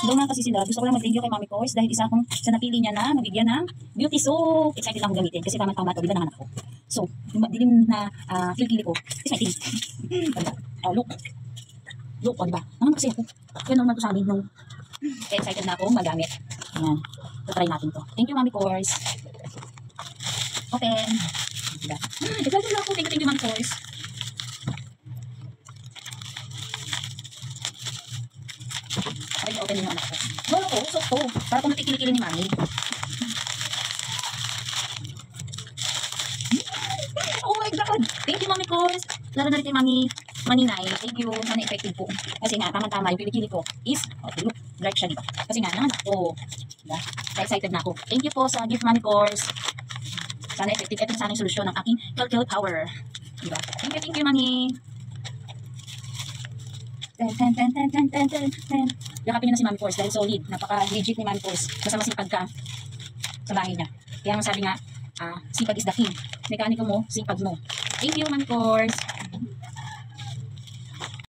Doon nga kasi sila, gusto ko lang mag-thank you kay Mami Course dahil isa akong sa napili niya na mabigyan ng beauty soap. Excited lang akong gamitin kasi tama-tama ito, di ba nanganak ko. So, yung dilim na pili ko, is my thing. Look. Look, o diba? Nanganak kasi ako. Kaya normal ko sa amin nung kaya excited na akong magamit. Ayan. So, try natin to. Thank you, Mami Course. Open. Diba? Excited na ako. Thank you, Mami Course. Okay, open niyo yung anak ko. No, usok to. Para kung nakikilikili ni Mami. Oh my God! Thank you, Mami Course. Lalo na rin kay Mami Maninay. Thank you. Sana effective po. Kasi nga, tama-tama yung kilikili ko is, okay, look, dark siya, diba? Kasi nga, nanganak ko. Diba? Kaya excited na ako. Thank you po sa gift, Mami Course. Sana effective. Ito na sana yung solusyon ng aking kill power. Diba? Thank you, Mami. Yakapin niyo na si Mami Course dahil solid. Napaka-legit ni Mami Course. Basta masipag ka sa bahay niya. Kaya masabi nga, sipag is the key. Mekaniko mo, sipag mo. Thank you, Mami Course.